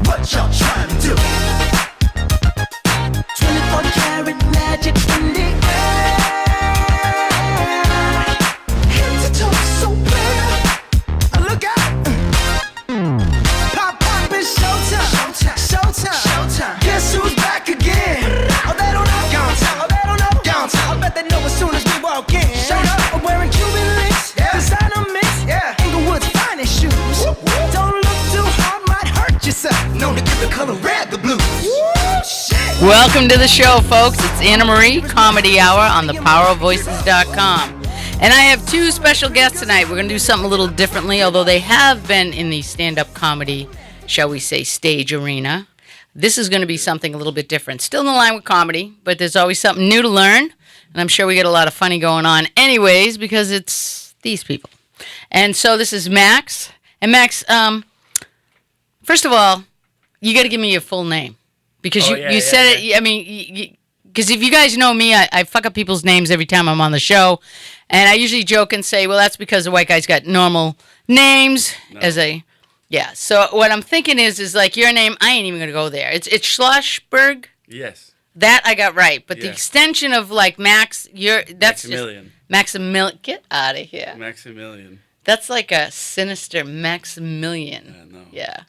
what y'all trying to do? 24 karat magic in the air. Head to toe so clear. Look out. Pop, pop, it's showtime. Showtime. Showtime. Guess who's back again? Oh, they don't know. Downtown. Oh, they don't know. Downtown. I bet they know as soon as we walk in. Showed up. I'm wearing Cuban links. Yeah. Designer mix. Yeah. Inglewood's finest shoes. Whoop, whoop. Don't look too hard, might hurt yourself. Known to give the color red the blues. Woo, shit. Welcome to the show, folks. It's AnnaMarie, Comedy Hour on thepowerofvoices.com. And I have two special guests tonight. We're going to do something a little differently, although they have been in the stand-up comedy, shall we say, stage arena. This is going to be something a little bit different. Still in the line with comedy, but there's always something new to learn. And I'm sure we get a lot of funny going on anyways, because it's these people. And so this is Max. And Max, first of all, you got to give me your full name. Because you said it, I mean, because if you guys know me, I fuck up people's names every time I'm on the show. And I usually joke and say, well, that's because the white guy's got normal names yeah. So what I'm thinking is like your name, I ain't even going to go there. It's Schlossberg. Yes. That I got right. But the extension of like Max, that's Maximilian. Just Maximilian. Get out of here. Maximilian. That's like a sinister Maximilian. Yeah, no. Yeah.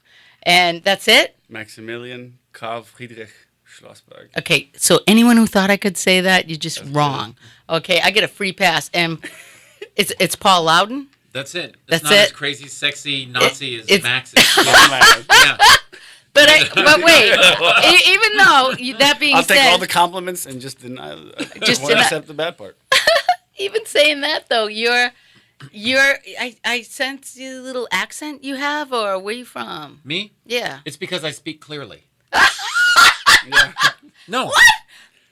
And that's it? Maximilian Karl Friedrich Schlossberg. Okay, so anyone who thought I could say that, you're just wrong. Okay, I get a free pass. And it's Paul Loudon? That's it. That's not it? as crazy, sexy, Nazi as it's- Max is. Yeah. But wait, even though, that being I'll said... take all the compliments and just deny. Just won't accept the bad part. Even saying that, though, I sense the little accent you have, or where you from? Me? Yeah. It's because I speak clearly. Yeah. No. What?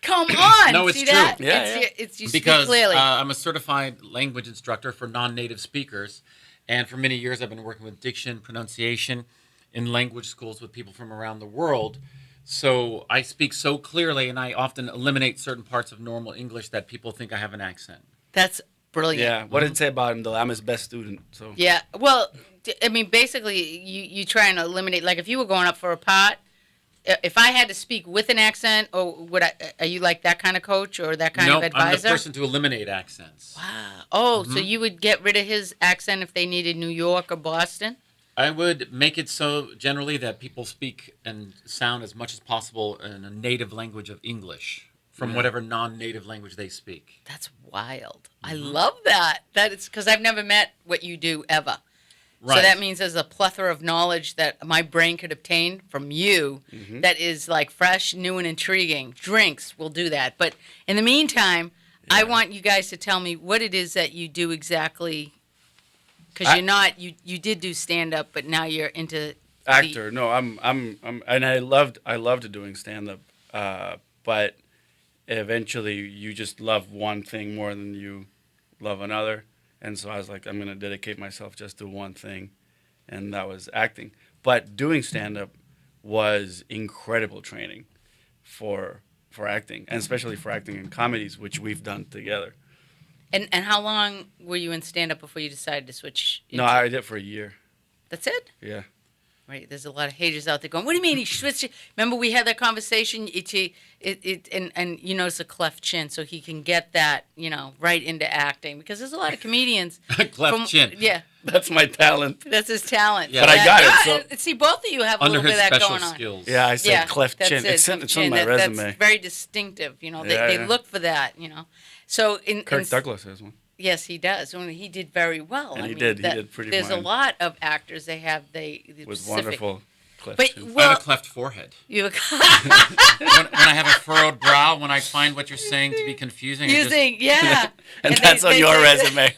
Come on. No, it's See true. that? Yeah, It's you Because speak clearly. I'm a certified language instructor for non-native speakers. And for many years, I've been working with diction, pronunciation in language schools with people from around the world. So I speak so clearly, and I often eliminate certain parts of normal English that people think I have an accent. That's brilliant. Yeah. What did it say about him, though? I'm his best student. So. Yeah. Well, I mean, basically, you try and eliminate, like if you were going up for a part, if I had to speak with an accent, or are you like that kind of coach or that kind of advisor? I'm the person to eliminate accents. Wow. Oh, so you would get rid of his accent if they needed New York or Boston? I would make it so generally that people speak and sound as much as possible in a native language of English from whatever non-native language they speak. That's wild. I love that. That is because I've never met what you do ever. Right. So that means there's a plethora of knowledge that my brain could obtain from you that is like fresh, new, and intriguing. Drinks will do that. But in the meantime, I want you guys to tell me what it is that you do exactly. Because you did do stand-up, but now you're into Actor. No, I'm and I loved doing stand-up. But eventually you just love one thing more than you love another. And so I was like, I'm going to dedicate myself just to one thing, and that was acting. But doing stand-up was incredible training for acting, and especially for acting in comedies, which we've done together. And how long were you in stand-up before you decided to switch? No, I did it for a year. That's it? Yeah. Right, there's a lot of haters out there going, what do you mean he switched? Remember we had that conversation, and you notice a cleft chin, so he can get that, right into acting. Because there's a lot of comedians. Cleft chin. Yeah. That's my talent. That's his talent. Yeah. But I got it. See, both of you have a Under little his bit of that special going on. skills. Yeah, I said cleft that's chin. it, It's cleft on chin. my resume. That's very distinctive. They look for that, So Kirk Douglas has one. Yes, he does. He did very well. And he did pretty There's fine. a lot of actors With wonderful cleft But, chin. I have a cleft forehead. You when I have a furrowed brow, when I find what you're saying to be confusing, yeah. and that's on your resume.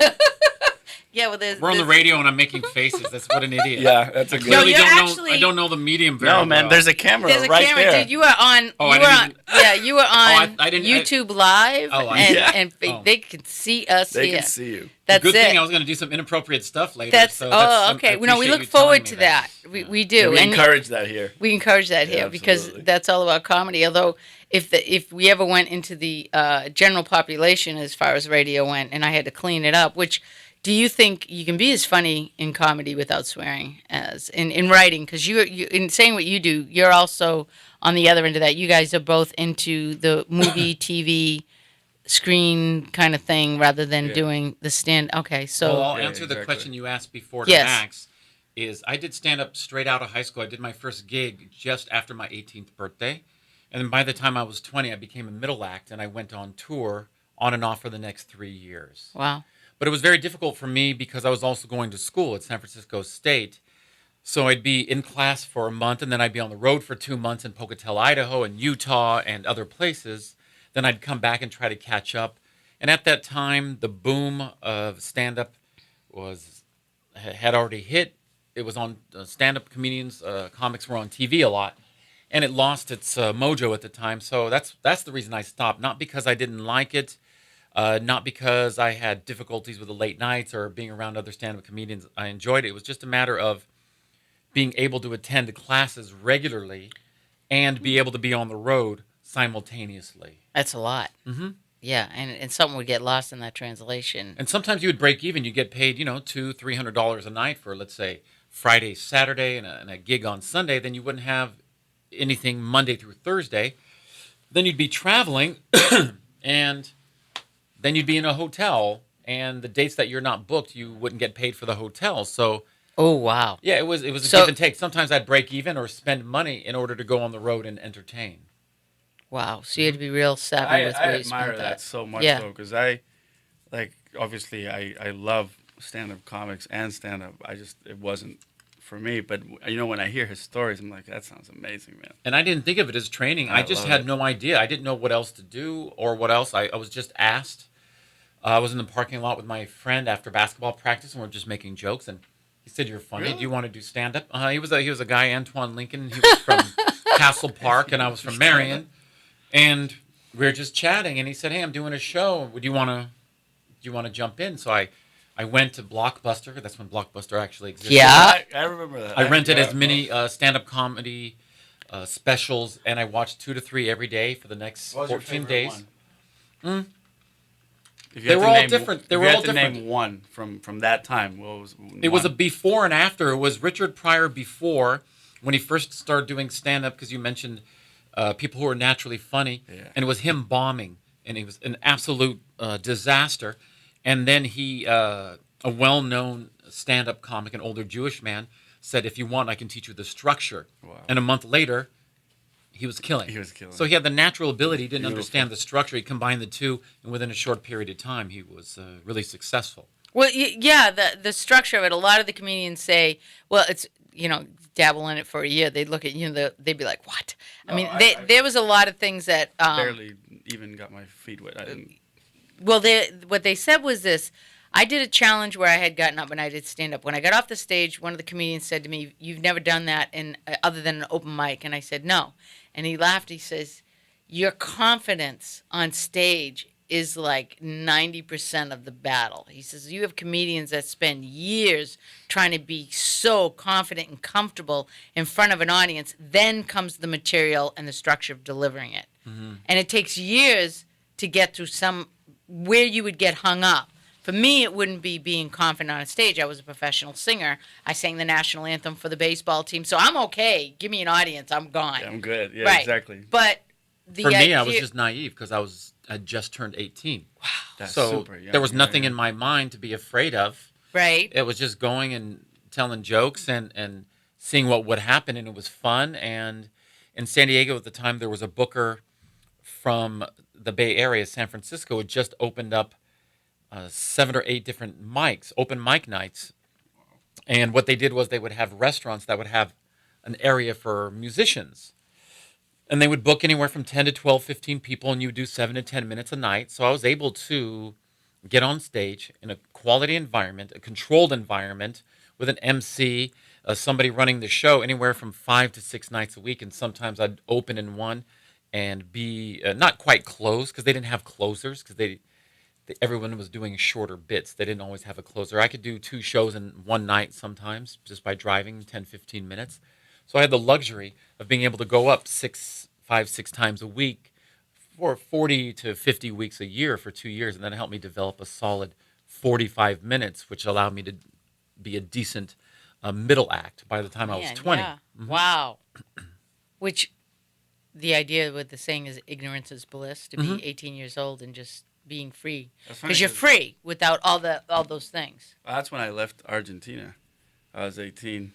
Yeah, well, we're on the radio and I'm making faces. That's what an idiot. Yeah, that's a good. No, Really you're don't actually- know. I don't know the medium very No, man, well. there's a camera There's a right camera, there. dude. You were on. Oh, You were on I didn't- YouTube Live, and Oh. they can see us They here. can see you. That's Good it. thing I was going to do some inappropriate stuff later. That's so okay. I No, we appreciate look you forward telling to me that. We do, Yeah, we and encourage that here. we encourage that here Yeah, because absolutely. that's all about comedy. Although, if we ever went into the general population as far as radio went, and I had to clean it up, which Do you think you can be as funny in comedy without swearing as in writing? Because you in saying what you do, you're also on the other end of that. You guys are both into the movie, TV, screen kind of thing rather than Yeah. doing the stand. Okay, Well, so I'll Yeah, answer the exactly. question you asked before to Yes. Max. Is I did stand up straight out of high school. I did my first gig just after my 18th birthday, and then by the time I was 20, I became a middle act, and I went on tour on and off for the next 3 years. wow. But it was very difficult for me because I was also going to school at San Francisco State. So I'd be in class for a month, and then I'd be on the road for 2 months in Pocatello, Idaho, and Utah, and other places. Then I'd come back and try to catch up. And at that time, the boom of stand-up had already hit. It was on stand-up comedians, comics were on TV a lot, and it lost its mojo at the time. So that's the reason I stopped. Not because I didn't like it, not because I had difficulties with the late nights or being around other stand-up comedians. I enjoyed it. It was just a matter of being able to attend classes regularly and be able to be on the road simultaneously. That's a lot. Mm-hmm. Yeah, and something would get lost in that translation. And sometimes you would break even. You get paid, $200-$300 a night for, let's say, Friday, Saturday, and a gig on Sunday. Then you wouldn't have anything Monday through Thursday. Then you'd be traveling, and then you'd be in a hotel. And the dates that you're not booked, you wouldn't get paid for the hotel. So Oh wow. yeah, it was a So- give and take. Sometimes I'd break even or spend money in order to go on the road and entertain. Wow. So you had to be real savvy with I where you admire spent that that. so much Yeah. though, because obviously I love stand-up comics and stand-up. It wasn't for me, but when I hear his stories, I'm like, that sounds amazing, man. And I didn't think of it as training. I just love had it. no idea. I didn't know what else to do or what else. I was just asked. I was in the parking lot with my friend after basketball practice, and we're just making jokes. And he said, "You're funny. Really? Do you want to do stand-up?" He was a guy, Antoine Lincoln. He was from Castle Park, and I was from Marion. And we were just chatting, and he said, "Hey, I'm doing a show. Do you want to jump in?" So I went to Blockbuster. That's when Blockbuster actually existed. Yeah. I remember that. I rented yeah, as many stand-up comedy specials, and I watched 2 to 3 every day for the next What was your 14 favorite days. one? If you They had were to all name- different. They if were you had all to different. name one from that time. What was It was a one? before and after. It was Richard Pryor before, when he first started doing stand-up, because you mentioned people who are naturally funny, Yeah. and it was him bombing, and it was an absolute disaster. And then he, a well-known stand-up comic, an older Jewish man, said, "If you want, I can teach you the structure." Wow. And a month later, he was killing. He was killing. So he had the natural ability. He didn't Beautiful. understand the structure. He combined the two, and within a short period of time, he was really successful. Well, yeah, the structure of it. A lot of the comedians say, "Well, it's dabble in it for a year." They'd look at they'd be like, "What?" I mean, there was a lot of things that barely even got my feet wet. I didn't. Well, what they said was this. I did a challenge where I had gotten up and I did stand up. When I got off the stage, one of the comedians said to me, "You've never done that other than an open mic." And I said, "No." And he laughed. He says, "Your confidence on stage is like 90% of the battle." He says, "You have comedians that spend years trying to be so confident and comfortable in front of an audience. Then comes the material and the structure of delivering it. Mm-hmm. And it takes years to get through where you would get hung up. For me, it wouldn't be being confident on a stage. I was a professional singer. I sang the national anthem for the baseball team. So I'm okay. Give me an audience. I'm gone." Yeah, I'm good. Yeah, Right. exactly. But For me, I was just naive because I just turned 18. That's So super. Yeah, there was yeah, nothing yeah. in my mind to be afraid of. right. It was just going and telling jokes and seeing what would happen, and it was fun. And in San Diego at the time, there was a booker from the Bay Area, San Francisco, had just opened up 7 or 8 different mics, open mic nights. And what they did was they would have restaurants that would have an area for musicians. And they would book anywhere from 10 to 12, 15 people, and you would do 7 to 10 minutes a night. So I was able to get on stage in a quality environment, a controlled environment, with an MC, somebody running the show, anywhere from 5 to 6 nights a week. And sometimes I'd open in one and be not quite close, because they didn't have closers, because everyone was doing shorter bits. They didn't always have a closer. I could do 2 shows in one night sometimes, just by driving 10, 15 minutes. So I had the luxury of being able to go up 5, 6 times a week for 40 to 50 weeks a year for 2 years, and that helped me develop a solid 45 minutes, which allowed me to be a decent middle act by the time I was Man, 20. yeah. Wow. Which the idea with the saying is ignorance is bliss, to be 18 years old and just being free. That's funny Because you're 'cause- free without all those things. That's when I left Argentina. I was 18.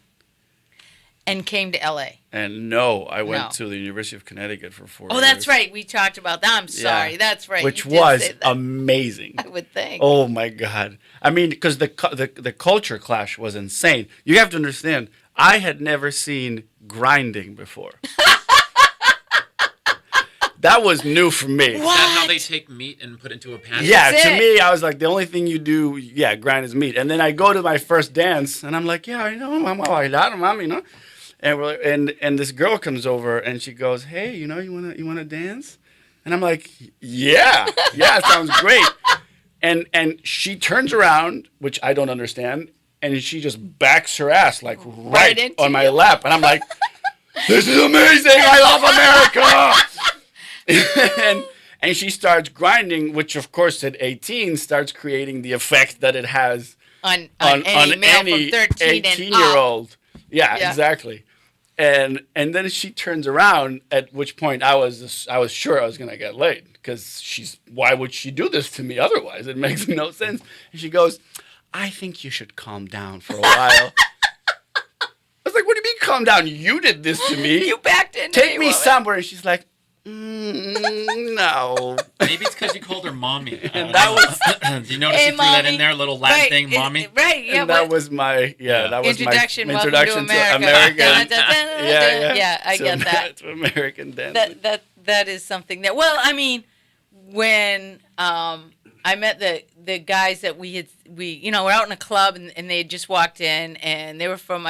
And came to LA. And no, I went No. to the University of Connecticut for 4 Oh, years. that's right. We talked about that. I'm sorry. Yeah. That's right. Which You did was say that. amazing. I would think. Oh my God! I mean, because the culture clash was insane. You have to understand, I had never seen grinding before. That was new for me. Is that how they take meat and put it into a pan? Yeah, That's to it. me, I was like, the only thing you do, grind is meat. And then I go to my first dance, and I'm like, I know, vamos a bailar, mom, you know. And this girl comes over, and she goes, hey, you wanna dance? And I'm like, yeah, sounds great. And she turns around, which I don't understand, and she just backs her ass like right into on my you. lap, and I'm like, this is amazing! I love America. and she starts grinding, which of course at 18 starts creating the effect that it has on any male any from 13 and 18-year-old. Yeah, Yeah. exactly. And then she turns around, at which point I was sure I was gonna get laid, because why would she do this to me otherwise? It makes no sense. And she goes, I think you should calm down for a while. I was like, what do you mean calm down? You did this to me. You backed in. Take me somewhere. And she's like, no. Maybe it's because you called her mommy. And that was Do you notice Hey, you threw that mommy. in there, a little Latin Right, thing, mommy? Right. Yeah. and that what- was my that was introduction. my Welcome introduction to America. American. Dun, dun, dun, dun, dun. Yeah, I get that. To American dancing. That is something that. Well, I mean, when I met the guys that we were out in a club and they had just walked in and they were from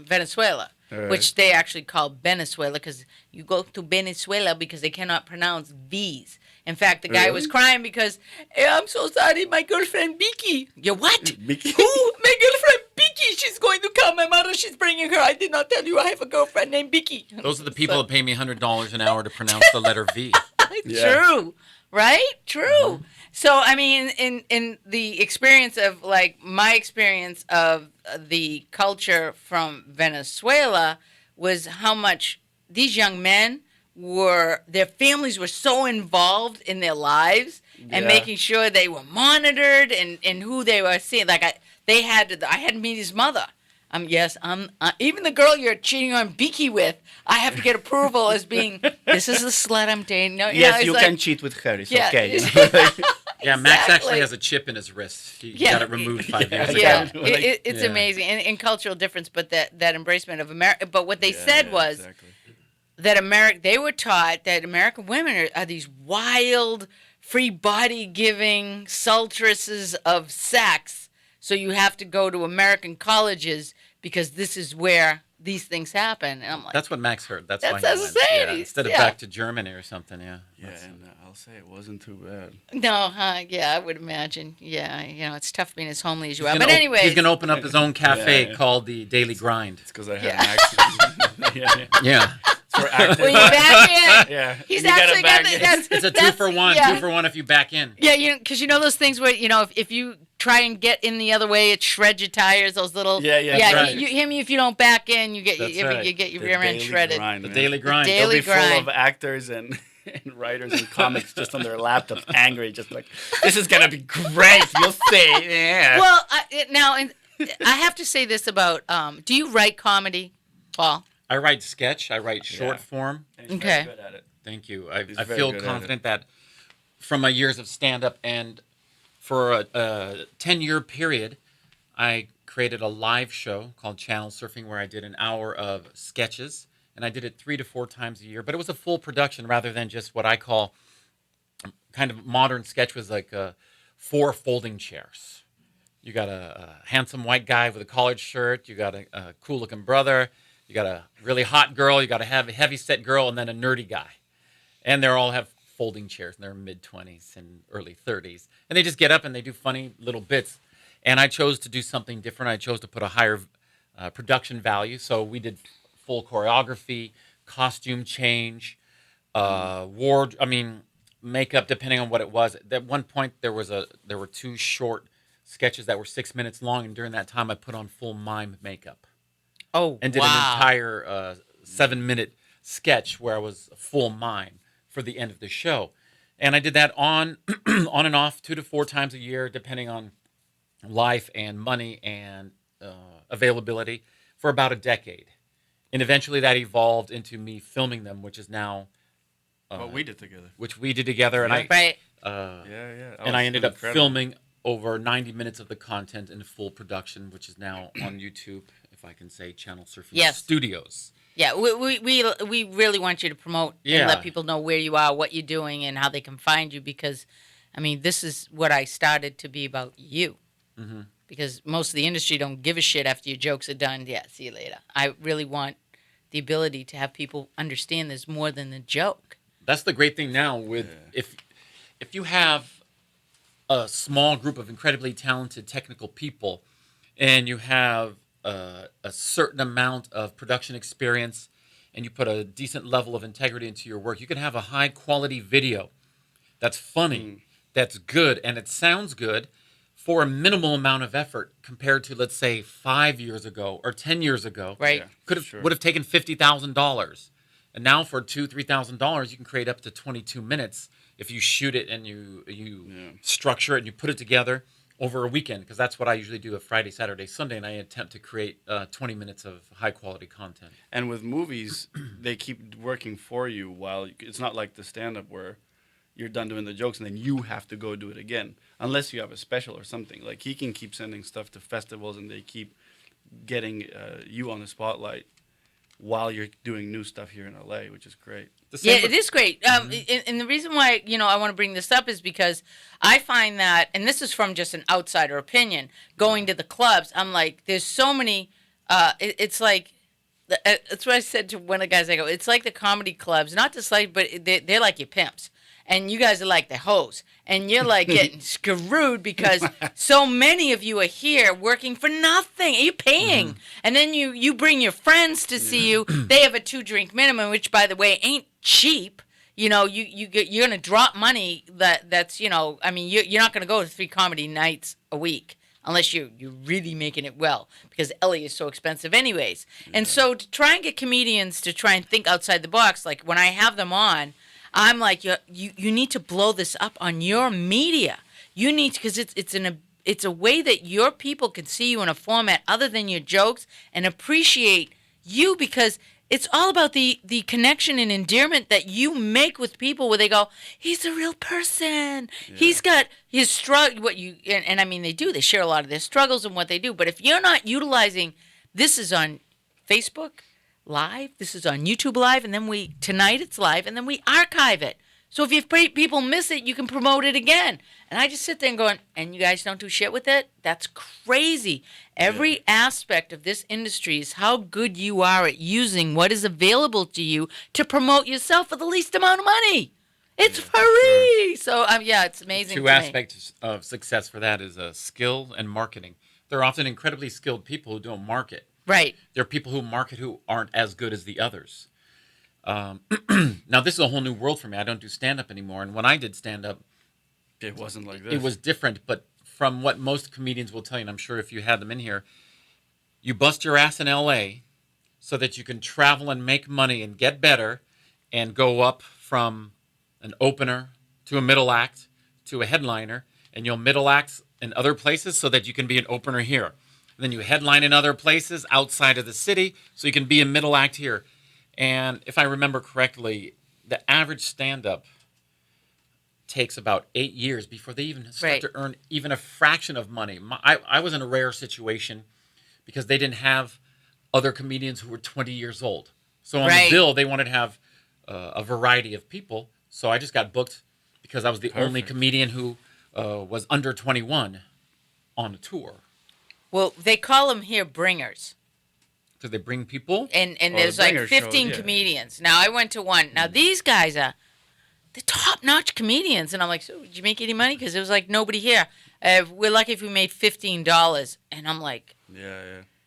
Venezuela, Right. which they actually call Venezuela because you go to Venezuela because they cannot pronounce V's. In fact, the guy Really? was crying because I'm so sorry, my girlfriend Vicky. You what? Vicky? Who? My girlfriend Vicky. She's going to come. My mother, she's bringing her. I did not tell you I have a girlfriend named Vicky. Those are the people that pay me $100 an hour to pronounce the letter V. Yeah. True, right? True. So, I mean, in the experience of, like, my experience of the culture from Venezuela was how much these young men their families were so involved in their lives and Yeah. making sure they were monitored and who they were seeing. Like, I had to meet his mother. Even the girl you're cheating on Beaky with, I have to get approval as being, this is the slut I'm dating. No, Yes, it's you like- can cheat with her. It's Yeah. okay. You know? Yeah, Max Exactly. actually has a chip in his wrist. He got it removed 5 years ago. Yeah, Exactly. it's Yeah. amazing and cultural difference, but that embracement of America. But what they said was exactly. that they were taught that American women are these wild, free body giving sultresses of sex. So you have to go to American colleges because this is where these things happen. And I'm like, That's what Max heard. That's That's why he what I went. was saying. Yeah, He's- instead of yeah. back to Germany or something, yeah. Yeah, and I'll say it wasn't too bad. no, yeah, I would imagine. Yeah, it's tough being as homely as you He's are. gonna But op- anyway, he's going to open up his own cafe Yeah. called the Daily Grind. It's because I had Yeah. an accent. yeah. Yeah. It's for acting. Well, you back in. Yeah. He's You gotta actually back got in. that's It's a that's- 2-for-1. yeah. 2-for-1 if you back in. Yeah, because those things where if you try and get in the other way, it shreds your tires. Those little Yeah, right. You hit me if you don't back in, you get That's you right. get your The rear end daily shredded. grind, The man. Daily Grind. daily- They'll be full grind. of actors and writers and comics just on their laptops, angry, just like, this is gonna be great. You'll see. Yeah. Well, I have to say this about do you write comedy, Paul? I write sketch. I write short Yeah. form. And he's okay. very good at it. Thank you. He's I very feel good at confident that from my years of stand-up and for a 10-year period, I created a live show called Channel Surfing where I did an hour of sketches, and I did it 3 to 4 times a year. But it was a full production rather than just what I call kind of modern sketch was like 4 folding chairs. You got a handsome white guy with a collared shirt. You got a cool-looking brother. You got a really hot girl. You got a heavy-set girl, and then a nerdy guy. And they all have folding chairs in their mid-20s and early 30s. And they just get up and they do funny little bits. And I chose to do something different. I chose to put a higher production value. So we did full choreography, costume change, makeup, depending on what it was. At one point, there were 2 short sketches that were 6 minutes long, and during that time, I put on full mime makeup Oh, and did an wow. entire 7 minute sketch where I was full mime for the end of the show. And I did that on on and off 2 to 4 times a year, depending on life and money and availability, for about a decade. And eventually that evolved into me filming them, which is now What we did together. which we did together, and Yeah. I Right. Yeah. and I ended up incredible. filming over 90 minutes of the content in full production, which is now on YouTube, if I can say, Channel Surfing Yes. Studios. Yeah, we really want you to promote and Yeah. let people know where you are, what you're doing, and how they can find you. Because, I mean, this is what I started to be about you. Mm-hmm. Because most of the industry don't give a shit after your jokes are done. Yeah, see you later. I really want the ability to have people understand there's more than the joke. That's the great thing now with if you have a small group of incredibly talented technical people, and you have a certain amount of production experience, and you put a decent level of integrity into your work, you can have a high quality video that's funny, that's good, and it sounds good for a minimal amount of effort compared to, let's say, 5 years ago or 10 years ago. Right. Sure. Would have taken $50,000, and now for $2,000-$3,000 you can create up to 22 minutes if you shoot it and you structure it and you put it together over a weekend, because that's what I usually do, a Friday, Saturday, Sunday, and I attempt to create 20 minutes of high quality content. And with movies, they keep working for you while it's not like the stand-up where you're done doing the jokes and then you have to go do it again, unless you have a special or something. Like, he can keep sending stuff to festivals and they keep getting you on the spotlight while you're doing new stuff here in LA, which is great. Yeah, it is great. And the reason why, I want to bring this up is because I find that, and this is from just an outsider opinion, going to the clubs, I'm like, there's so many, it's like, that's what I said to one of the guys. I go, it's like the comedy clubs, not just like, but they're like your pimps. And you guys are like the hoes. And you're like getting screwed because so many of you are here working for nothing. Are you paying? And then you bring your friends to see you. They have a 2-drink minimum, which, by the way, ain't cheap. You're going to drop money that's, I mean, you're not going to go to 3 comedy nights a week unless you're really making it well, because LA is so expensive anyways. And so to try and get comedians to try and think outside the box, like when I have them on, I'm like, you need to blow this up on your media. You need to, because it's a way that your people can see you in a format other than your jokes and appreciate you, because it's all about the connection and endearment that you make with people, where they go, he's a real person. Yeah. He's got his struggle. And I mean, they do. They share a lot of their struggles and what they do. But if you're not utilizing, this is on Facebook Live, this is on YouTube Live, and then tonight it's live, and then we archive it. So if people miss it, you can promote it again. And I just sit there and going, and you guys don't do shit with it? That's crazy. Every aspect of this industry is how good you are at using what is available to you to promote yourself for the least amount of money. It's free. So, it's amazing. Two aspects of success for that is skill and marketing. There are often incredibly skilled people who don't market. Right. There are people who market who aren't as good as the others. Now, this is a whole new world for me. I don't do stand-up anymore. And when I did stand-up, it wasn't like this. It was different. But from what most comedians will tell you, and I'm sure if you had them in here, you bust your ass in L.A. so that you can travel and make money and get better and go up from an opener to a middle act to a headliner. And you'll middle act in other places so that you can be an opener here. And then you headline in other places outside of the city so you can be a middle act here. And if I remember correctly, the average stand-up takes about 8 years before they even start to earn even a fraction of money. I was in a rare situation because they didn't have other comedians who were 20 years old. So on the bill, they wanted to have a variety of people. So I just got booked because I was the only comedian who was under 21 on a tour. Well, they call them here bringers. Because they bring people? And there's like 15 comedians. Now, I went to one. Now, these guys are the top-notch comedians. And I'm like, so did you make any money? Because there was like nobody here. We're lucky if we made $15. And I'm like,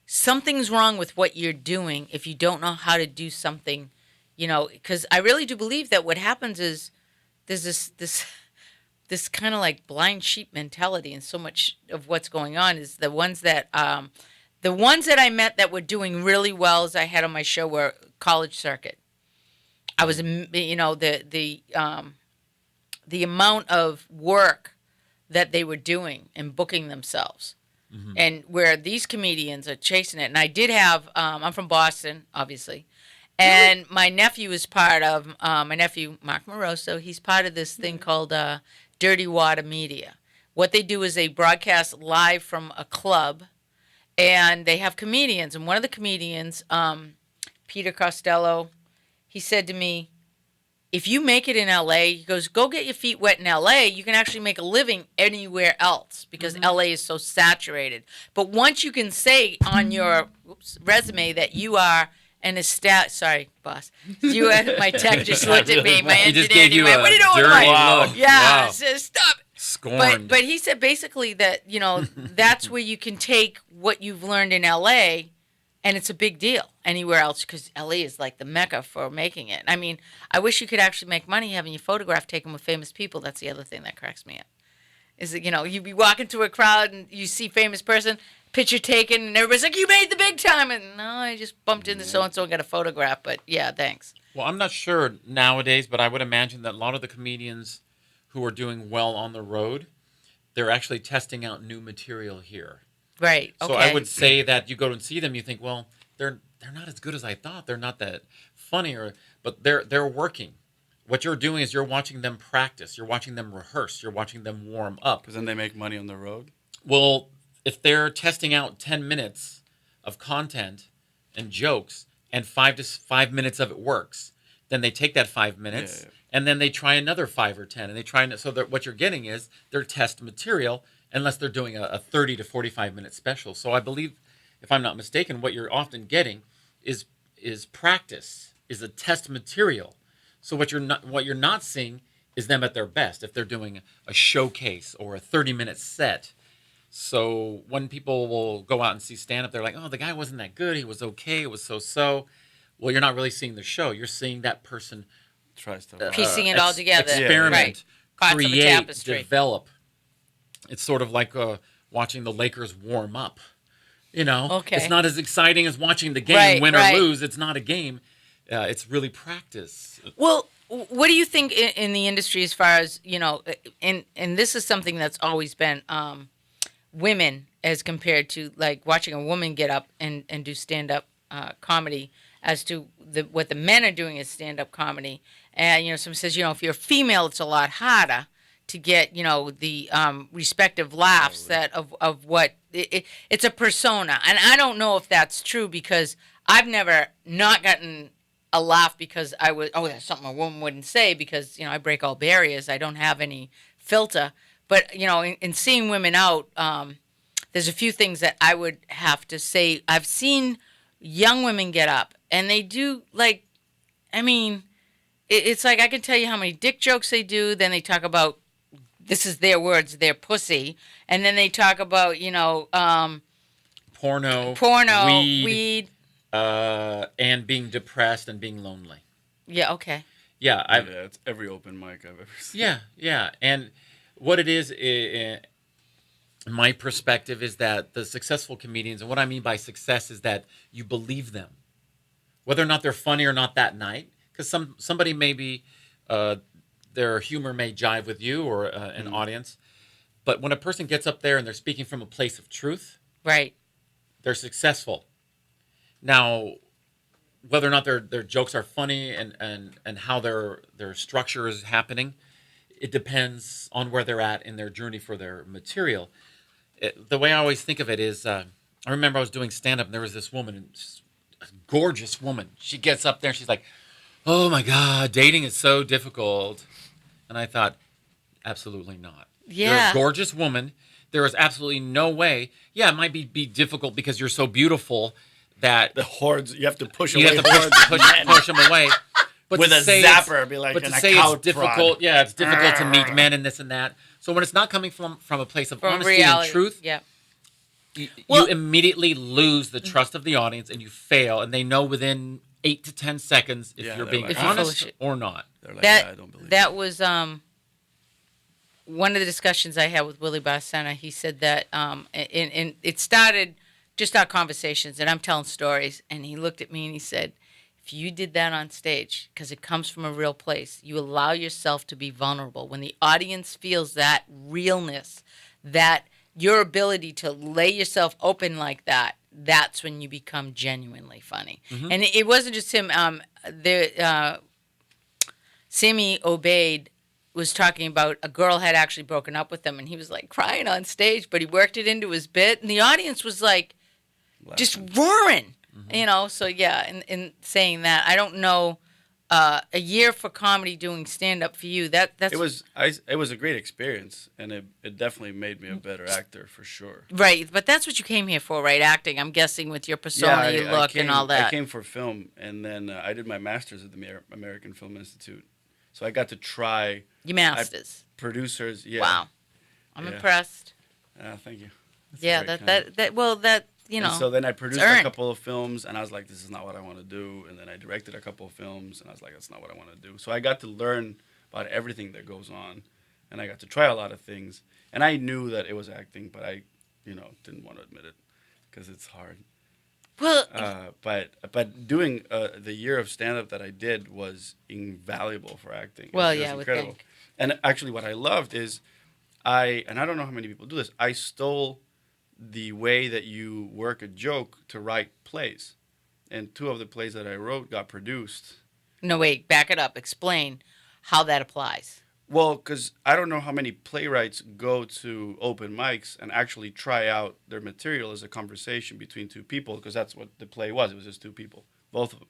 something's wrong with what you're doing if you don't know how to do something, because I really do believe that what happens is there's this kind of like blind sheep mentality, and so much of what's going on is the ones that I met that were doing really well as I had on my show were college circuit. I was, the amount of work that they were doing and booking themselves. Mm-hmm. And where these comedians are chasing it. And I did have, I'm from Boston, obviously. And my nephew is part of, Mark Moroso, he's part of this thing called Dirty Water Media. What they do is they broadcast live from a club, and they have comedians. And one of the comedians, Peter Costello, he said to me, if you make it in L.A., he goes, go get your feet wet in L.A., you can actually make a living anywhere else because L.A. is so saturated. But once you can say on your resume that you are an sorry, boss. My tech just looked at me. My He engineer. just gave you what are you doing? dirty Look? Yeah, wow. says, stop. Scorned. But he said basically that, that's where you can take what you've learned in L.A., and it's a big deal anywhere else because L.A. is like the mecca for making it. I mean, I wish you could actually make money having your photograph taken with famous people. That's the other thing that cracks me up. Is that, you be walking through a crowd and you see famous person, picture taken, and everybody's like, you made the big time. And no, I just bumped into so-and-so and got a photograph. But yeah, thanks. Well, I'm not sure nowadays, but I would imagine that a lot of the comedians who are doing well on the road, they're actually testing out new material here. Right. Okay. So I would say that you go and see them, you think, well, they're not as good as I thought. They're not that funny, but they're working. What you're doing is you're watching them practice. You're watching them rehearse. You're watching them warm up. Because then they make money on the road. Well, if they're testing out 10 minutes of content and jokes, and 5 minutes of it works, then they take that 5 minutes, and then they try another 5 or 10, and they try. So what you're getting is their test material, unless they're doing a 30 to 45 minute special. So I believe, if I'm not mistaken, what you're often getting is practice, is a test material. So what you're not seeing is them at their best if they're doing a showcase or a 30-minute set. So when people will go out and see stand-up, they're like, oh, the guy wasn't that good. He was okay. It was so-so. Well, you're not really seeing the show. You're seeing that person tries to piecing it all together. Experiment, right. create, develop. It's sort of like watching the Lakers warm up. Okay. It's not as exciting as watching the game win or lose. It's not a game. It's really practice. Well, what do you think in the industry as far as, and this is something that's always been women as compared to like watching a woman get up and do stand-up comedy as to what the men are doing as stand-up comedy. And, someone says, if you're a female, it's a lot harder to get, the respective laughs that of what it's a persona. And I don't know if that's true because I've never not gotten a laugh because that's something a woman wouldn't say because, I break all barriers. I don't have any filter. But, in seeing women out, there's a few things that I would have to say. I've seen young women get up and they do it's like I can tell you how many dick jokes they do. Then they talk about, this is their words, their pussy. And then they talk about, porno, weed. And being depressed and being lonely. Yeah, okay. Yeah, it's every open mic I've ever seen. Yeah. And what it is, in my perspective, is that the successful comedians, and what I mean by success is that you believe them. Whether or not they're funny or not that night, because somebody may be, their humor may jive with you or an audience, but when a person gets up there and they're speaking from a place of truth, right, they're successful. Now, whether or not their jokes are funny and how their structure is happening, it depends on where they're at in their journey for their material. The way I always think of it is, I remember I was doing stand-up and there was this woman, a gorgeous woman. She gets up there and she's like, oh my God, dating is so difficult. And I thought, absolutely not. Yeah. You're a gorgeous woman. There is absolutely no way. Yeah, it might be difficult because you're so beautiful that the hordes, you have to push you away have to push them away. But with a zapper, be like, but in to a say cow it's difficult, it's difficult to meet men and this and that. So when it's not coming from a place of honesty reality, and truth, you immediately lose the trust of the audience and you fail. And they know within 8 to 10 seconds if you're being like, honest or not. They're like, that I don't believe that was one of the discussions I had with Willie Barcena, he said that, and it started just our conversations, and I'm telling stories, and he looked at me and he said, if you did that on stage, because it comes from a real place, you allow yourself to be vulnerable. When the audience feels that realness, that your ability to lay yourself open like that, that's when you become genuinely funny. And it wasn't just him. Sammy Obeid was talking about a girl had actually broken up with him, and he was like crying on stage, but he worked it into his bit, and the audience was like just roaring, So yeah, in saying that, I don't know, a year for comedy doing stand up for you. That's it was a great experience, and it definitely made me a better actor for sure. right, but that's what you came here for, right? Acting. I'm guessing with your persona, your look, and all that. I came for film, and then I did my master's at the American Film Institute. So I got to try. Your masters. Producers, yeah. Wow, I'm impressed. Thank you. That's Yeah, that And so then I produced a couple of films, and I was like, this is not what I want to do. And then I directed a couple of films, and I was like, that's not what I want to do. So I got to learn about everything that goes on, and I got to try a lot of things. And I knew that it was acting, but I, didn't want to admit it because it's hard. Well, but doing the year of stand-up that I did was invaluable for acting. Well, it was yeah, I would incredible. think. And actually, what I loved is, I don't know how many people do this. I stole the way that you work a joke to write plays, and 2 of the plays that I wrote got produced. no, wait, back it up. Explain how that applies. Well, because I don't know how many playwrights go to open mics and actually try out their material as a conversation between 2 people, because that's what the play was. It was just 2 people, both of them.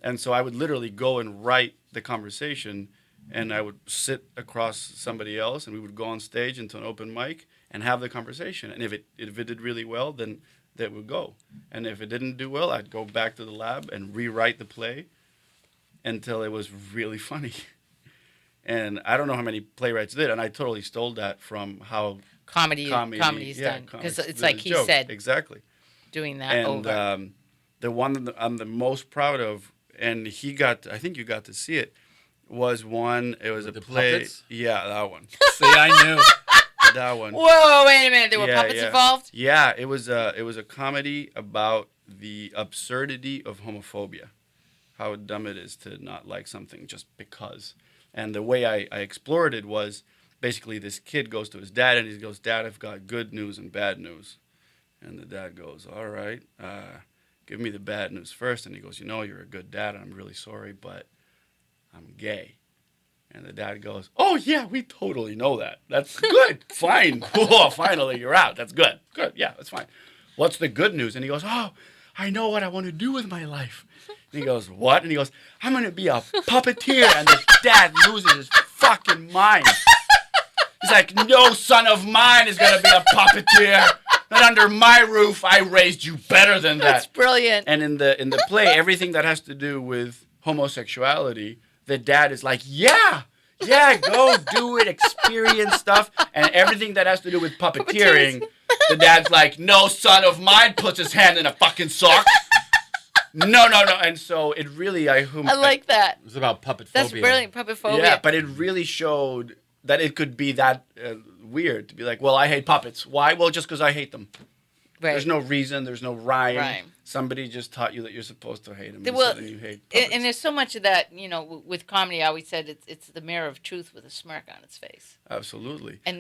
And so I would literally go and write the conversation, and I would sit across somebody else, and we would go on stage into an open mic and have the conversation. And if it did really well, then that would go. And if it didn't do well, I'd go back to the lab and rewrite the play until it was really funny. And I don't know how many playwrights did, and I totally stole that from how Comedy is done. Because it's like he said, exactly. doing that And over. the one that I'm the most proud of, and I think you got to see it, was one. It was With a the play. puppets? Yeah, that one. See, I knew. That one. Whoa, wait a minute. There were Yeah, puppets yeah. involved? Yeah, it was a comedy about the absurdity of homophobia, how dumb it is to not like something just because. And the way I explored it was basically this kid goes to his dad and he goes, "Dad, I've got good news and bad news." And the dad goes, "All right, give me the bad news first." And he goes, "You're a good dad, and I'm really sorry, but I'm gay." And the dad goes, "Oh, yeah, we totally know that. That's good. Fine. Oh, finally, you're out. That's good. Good. Yeah, that's fine. What's the good news?" And he goes, "Oh, I know what I want to do with my life." And he goes, "What?" And he goes, "I'm going to be a puppeteer." And the dad loses his fucking mind. He's like, "No son of mine is going to be a puppeteer. Not under my roof. I raised you better than that." That's brilliant. And in the play, everything that has to do with homosexuality, the dad is like, yeah, go do it, experience stuff. And everything that has to do with puppeteering, the dad's like, "No son of mine puts his hand in a fucking sock. No. And so it really, I like that. It was about puppet phobia. That's brilliant, puppet phobia. Yeah, but it really showed that it could be that weird to be like, well, I hate puppets. Why? Well, just because I hate them. Right. There's no reason. There's no rhyme. Right. Somebody just taught you that you're supposed to hate them. Well, and you hate puppets. and there's so much of that, with comedy. I always said it's the mirror of truth with a smirk on its face. Absolutely. And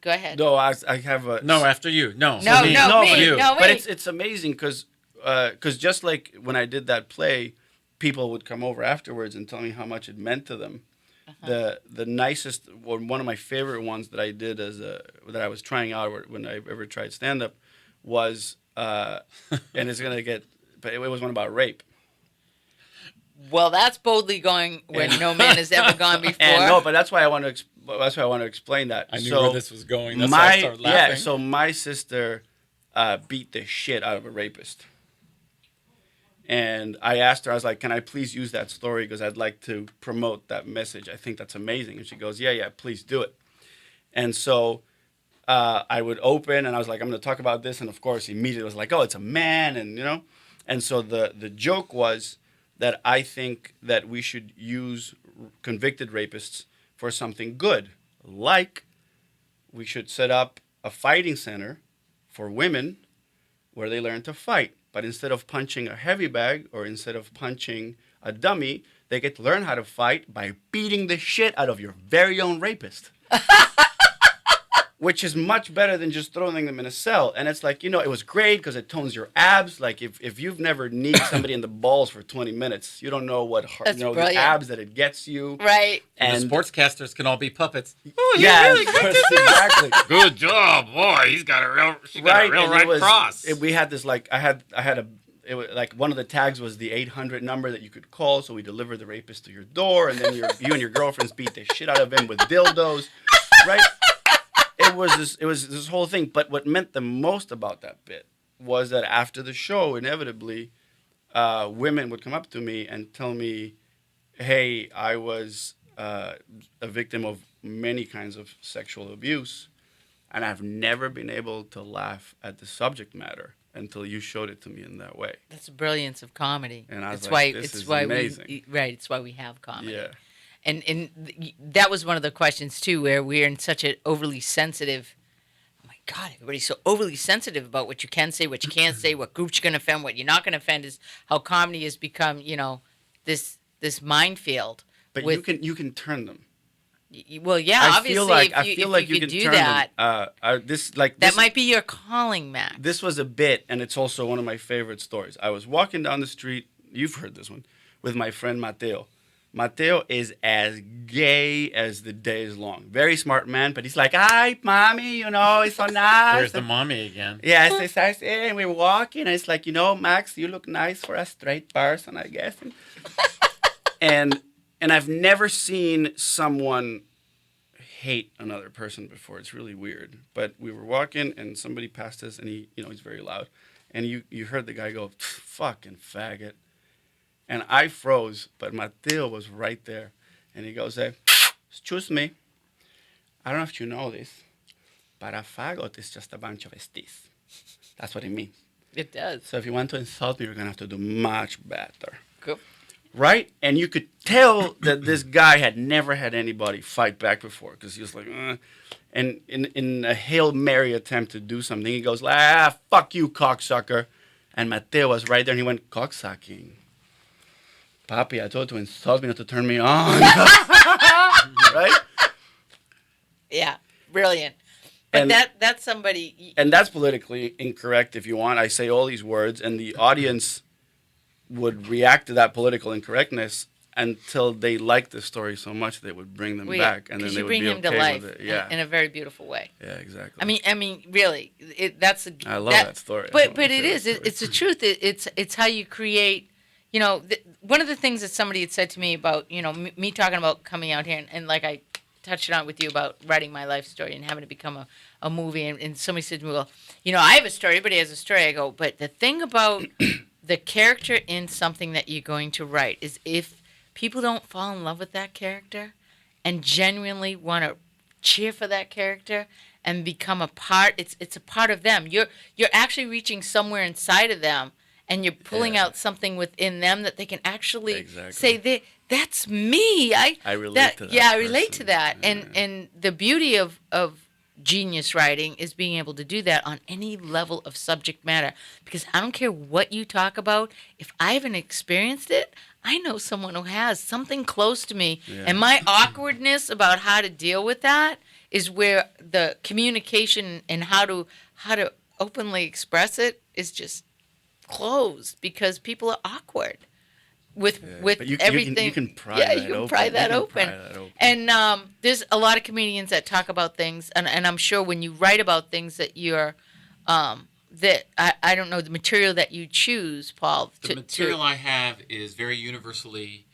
go ahead. No, I have a... No, after you. No. No, me. no, me. You. No, But wait. it's amazing because just like when I did that play, people would come over afterwards and tell me how much it meant to them. The nicest, or one of my favorite ones that I did that I was trying out when I ever tried stand up was and it's gonna get, but it was one about rape. Well, that's boldly going where no man has ever gone before. And no, but that's why I want to explain that. I knew where this was going. That's why I started laughing. Yeah, so my sister beat the shit out of a rapist. And I asked her, I was like, "Can I please use that story? Because I'd like to promote that message. I think that's amazing." And she goes, yeah, please do it. And so I would open, and I was like, "I'm going to talk about this." And of course, immediately was like, "Oh, it's a man," and And so the joke was that I think that we should use convicted rapists for something good. Like, we should set up a fighting center for women where they learn to fight. But instead of punching a heavy bag or instead of punching a dummy, they get to learn how to fight by beating the shit out of your very own rapist. Which is much better than just throwing them in a cell. And it's like, it was great because it tones your abs. Like, if you've never kneed somebody in the balls for 20 minutes, you don't know the abs that it gets you. Right. And the sportscasters can all be puppets. Oh, yeah, exactly. Good job, boy. She got a real cross. We had this, like, it was like one of the tags was the 800 number that you could call. So we delivered the rapist to your door. And then you and your girlfriends beat the shit out of him with dildos. Right? It was this whole thing, but what meant the most about that bit was that after the show, inevitably, women would come up to me and tell me, "Hey, I was a victim of many kinds of sexual abuse, and I've never been able to laugh at the subject matter until you showed it to me in that way." That's the brilliance of comedy. And I was it's like, why "This it's is why amazing." it's why we have comedy. Yeah. And that was one of the questions too, where we're in such an overly sensitive. Oh my God, everybody's so overly sensitive about what you can say, what you can't say, what groups you're going to offend, what you're not going to offend. Is how comedy has become, this minefield. But you can turn them. Well, yeah, I obviously, feel like you could can do turn that, them. that might be your calling, Max. This was a bit, and it's also one of my favorite stories. I was walking down the street. You've heard this one with my friend Mateo. Mateo is as gay as the day is long. Very smart man, but he's like, "Hi, mommy, it's so nice." There's the mommy again. Yes, it's nice. And we're walking, and it's like, Max, you look nice for a straight person, I guess. And I've never seen someone hate another person before. It's really weird. But we were walking, and somebody passed us, and he's very loud. And you heard the guy go, "Fucking faggot." And I froze, but Mateo was right there. And he goes, "Excuse me, I don't know if you know this, but a faggot is just a bunch of STs." That's what it means. It does. So if you want to insult me, you're going to have to do much better. Cool. Right? And you could tell that this guy had never had anybody fight back before because he was like, And in a Hail Mary attempt to do something, he goes, "Fuck you, cocksucker." And Mateo was right there, and he went, "Cocksucking. Papi, I told you to insult me, not to turn me on." Right? Yeah, brilliant. But And that's somebody. And that's politically incorrect if you want. I say all these words, and the audience would react to that political incorrectness until they liked the story so much they would bring them back, and then they would bring be him okay to life with it. Yeah, in a very beautiful way. yeah, exactly. I mean, really, I love that story. But it is. It's the truth. It's how you create. One of the things that somebody had said to me about me talking about coming out here and like I touched on with you about writing my life story and having it become a movie, and somebody said to me, "Well, I have a story. Everybody has a story." I go, "But the thing about the character in something that you're going to write is if people don't fall in love with that character and genuinely want to cheer for that character and become a part, it's a part of them. You're actually reaching somewhere inside of them, and you're pulling out something within them that they can actually say, that's me. I relate to that. Yeah, I relate to that. Yeah. And the beauty of genius writing is being able to do that on any level of subject matter, because I don't care what you talk about. If I haven't experienced it, I know someone who has something close to me, and my awkwardness about how to deal with that is where the communication and how to openly express it is just closed, because people are awkward with everything. You can pry that open. You can pry that open. And there's a lot of comedians that talk about things, and I'm sure when you write about things that you're that I don't know the material that you choose, Paul. The material I have is very universally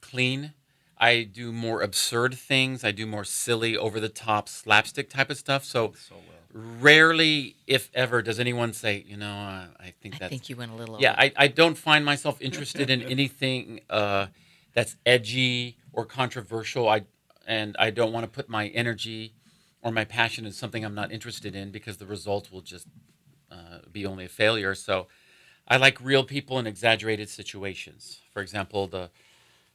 clean. I do more absurd things. I do more silly, over-the-top, slapstick type of stuff. So rarely, if ever, does anyone say, I think you went a little over. Yeah, I don't find myself interested in anything that's edgy or controversial. I don't want to put my energy or my passion in something I'm not interested in, because the result will just be only a failure. So I like real people in exaggerated situations. For example,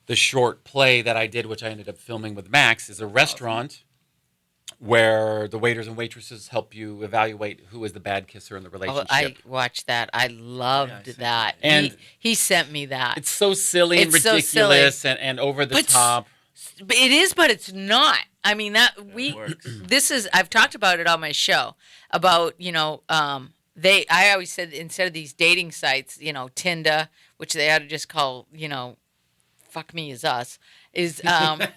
the short play that I did, which I ended up filming with Max, is a restaurant where the waiters and waitresses help you evaluate who is the bad kisser in the Oh, relationship. I watched that. I loved sent that. you that. He sent me that. It's so silly and It's so ridiculous silly. and over the But top. But it is, but it's not. I mean It works. this is I've talked about it on my show about, I always said instead of these dating sites, Tinder, which they ought to just call, fuck me is us, is That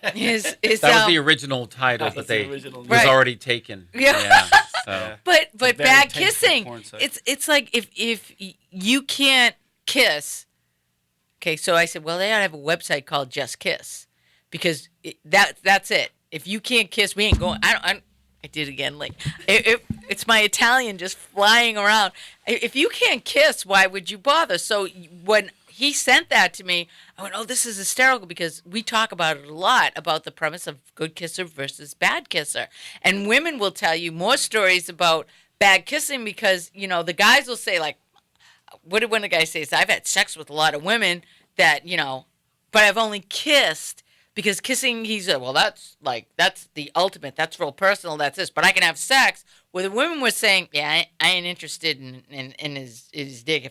was the original title, but That's they the original was Right. already taken. Yeah. So Yeah. but very bad tasteful kissing. porn site. It's like if you can't kiss. Okay, so I said, well, they ought to have a website called Just Kiss, because that's it. If you can't kiss, we ain't going. I did it again. Like it's my Italian just flying around. If you can't kiss, why would you bother? So when he sent that to me, I went, oh, this is hysterical, because we talk about it a lot, about the premise of good kisser versus bad kisser. And women will tell you more stories about bad kissing, because, the guys will say, like, what did one of the guys say? I've had sex with a lot of women that, but I've only kissed, because kissing, that's the ultimate. That's real personal. That's this. But I can have sex. Where the women were saying, yeah, I ain't interested in his dick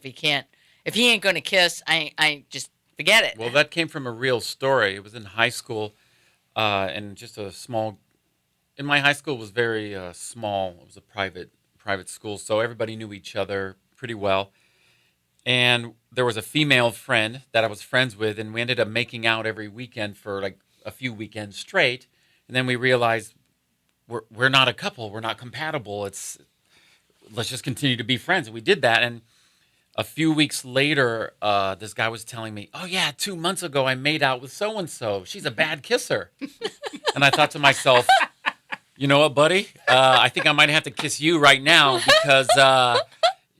if he ain't going to kiss, I just forget it. well, that came from a real story. It was in high school, and just a small. In my high school was very small. It was a private school, so everybody knew each other pretty well. And there was a female friend that I was friends with, and we ended up making out every weekend for like a few weekends straight. And then we realized we're not a couple. We're not compatible. Let's just continue to be friends. And we did that. And a few weeks later, this guy was telling me, oh, yeah, 2 months ago I made out with so-and-so. She's a bad kisser. And I thought to myself, you know what, buddy? I think I might have to kiss you right now, because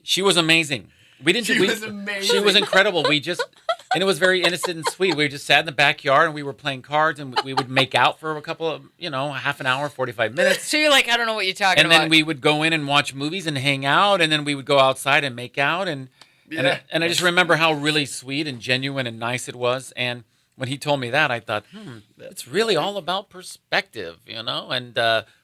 she was amazing. She was amazing. She was incredible. And it was very innocent and sweet. We just sat in the backyard and we were playing cards, and we would make out for a couple of, half an hour, 45 minutes. So you're like, I don't know what you're talking about. And then we would go in and watch movies and hang out, and then we would go outside and make out. And I just remember how really sweet and genuine and nice it was. And when he told me that, I thought, it's really all about perspective, and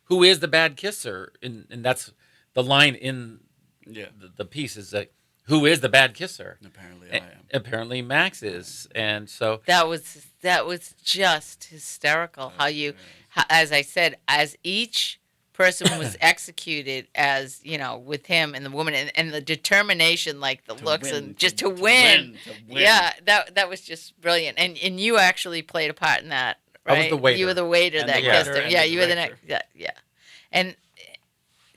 who is the bad kisser? And that's the line in the piece, is that, who is the bad kisser? Apparently I am. Apparently Max is. And so that was just hysterical. As I said, as each person was executed, as with him and the woman, and the determination, like the looks, and just to win. Yeah, that was just brilliant. And you actually played a part in that, right? I was the waiter. You were the waiter that kissed her. Yeah, you were the next. Yeah. And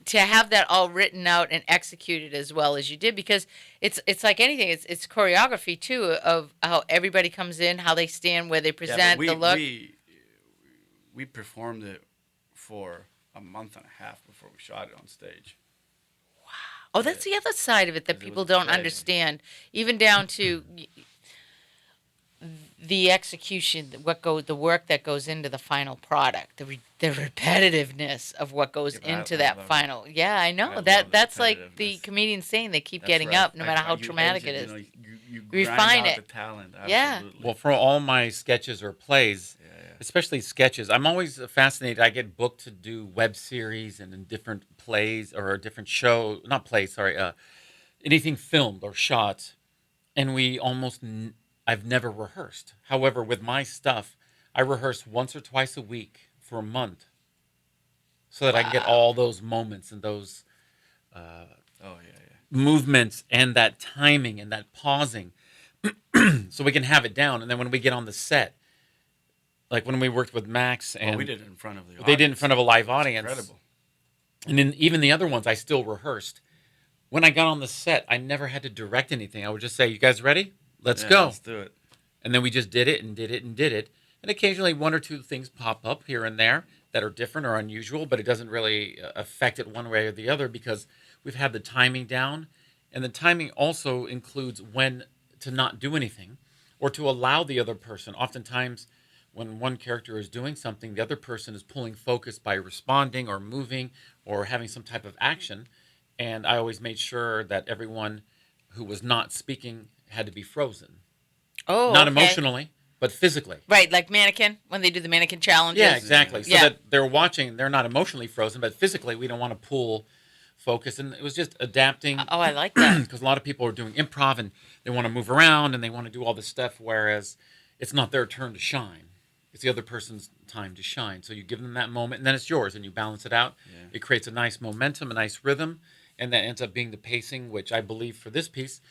to have that all written out and executed as well as you did, because it's like anything, it's choreography too, of how everybody comes in, how they stand, where they present, the look. We performed it for a month and a half before we shot it on stage. Oh, that's the other side of it that people don't understand, even down to the execution, the work that goes into the final product, the repetitiveness of what goes into that final. Yeah, I know that's like the comedians saying, they keep getting up no matter how traumatic it is. You refine grind out it. the talent. Yeah. Absolutely. Well, for all my sketches or plays, especially sketches, I'm always fascinated. I get booked to do web series and in different plays or a different show, not plays, sorry, anything filmed or shot, and I've never rehearsed. However, with my stuff, I rehearse once or twice a week for a month, so that I can get all those moments and those movements and that timing and that pausing, so we can have it down. And then when we get on the set, like when we worked with Max, and we did it in front of the audience. They did it in front of a live audience. Incredible. And then even the other ones, I still rehearsed. When I got on the set, I never had to direct anything. I would just say, "You guys ready? Let's go. Let's do it." And then we just did it and did it and did it. And occasionally one or two things pop up here and there that are different or unusual, but it doesn't really affect it one way or the other, because we've had the timing down. And the timing also includes when to not do anything, or to allow the other person. Oftentimes when one character is doing something, the other person is pulling focus by responding or moving or having some type of action. And I always made sure that everyone who was not speaking had to be frozen. Oh, Not okay. emotionally, but physically. Right, like mannequin, when they do the mannequin challenges. Yeah, exactly. So Yeah. that they're watching, they're not emotionally frozen, but physically we don't want to pull focus. And it was just adapting. Oh, I like that. Because a lot of people are doing improv and they want to move around and they want to do all this stuff, whereas it's not their turn to shine. It's the other person's time to shine. So you give them that moment and then it's yours and you balance it out. Yeah. It creates a nice momentum, a nice rhythm, and that ends up being the pacing, which I believe for this piece,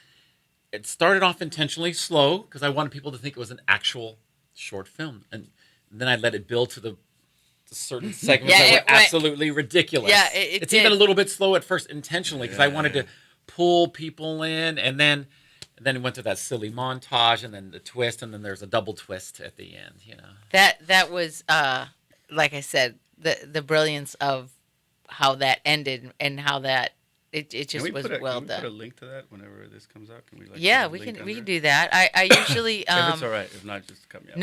it started off intentionally slow because I wanted people to think it was an actual short film. And then I let it build to the certain segments that were absolutely ridiculous. Yeah, it's even a little bit slow at first intentionally because I wanted to pull people in, and then it went to that silly montage, and then the twist, and then there's a double twist at the end. That was like I said, the brilliance of how that ended and how that it just was well done. Can we put a link to that whenever this comes out? Can we we can do that. I usually if it's all right, if not, just cut me out.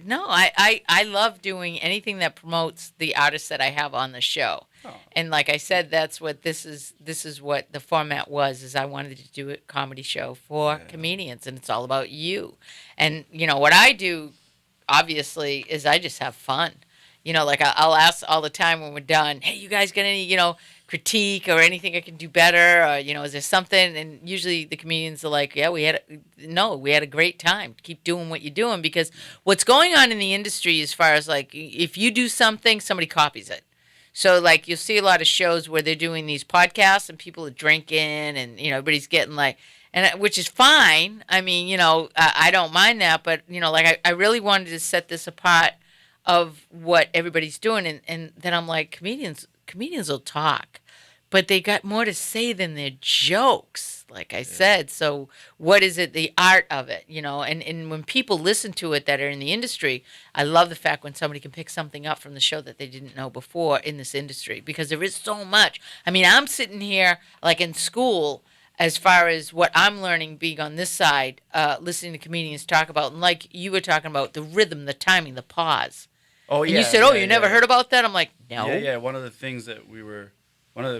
No. I love doing anything that promotes the artists that I have on the show. Oh. And like I said, that's what this is what the format was, is I wanted to do a comedy show for comedians, and it's all about you. And what I do obviously is I just have fun. Like I'll ask all the time when we're done, hey, you guys got any, critique or anything I can do better? Or, is there something? And usually the comedians are like, yeah, we had a great time. Keep doing what you're doing, because what's going on in the industry as far as like, if you do something, somebody copies it. So like you'll see a lot of shows where they're doing these podcasts and people are drinking and, everybody's getting like, and which is fine. I mean, I don't mind that, but, like I really wanted to set this apart of what everybody's doing. And then I'm like, comedians will talk, but they got more to say than their jokes, like I said. So what is it, the art of it, and when people listen to it that are in the industry, I love the fact when somebody can pick something up from the show that they didn't know before in this industry, because there is so much. I mean, I'm sitting here like in school as far as what I'm learning being on this side, listening to comedians talk about, and like you were talking about, the rhythm, the timing, the pause. Oh, and you said, you never heard about that? I'm like, no. Yeah. One of the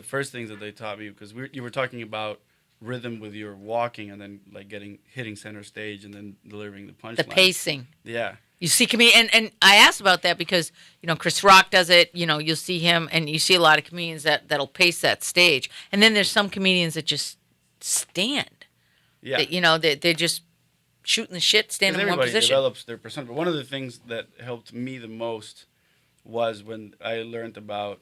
first things that they taught me, because you were talking about rhythm with your walking and then like hitting center stage and then delivering the punchline. The pacing. Yeah. You see and I asked about that because, Chris Rock does it, you'll see him, and you see a lot of comedians that'll pace that stage. And then there's some comedians that just stand. Yeah. They're just shooting the shit, standing in one position. Everybody develops their persona. But one of the things that helped me the most was when I learned about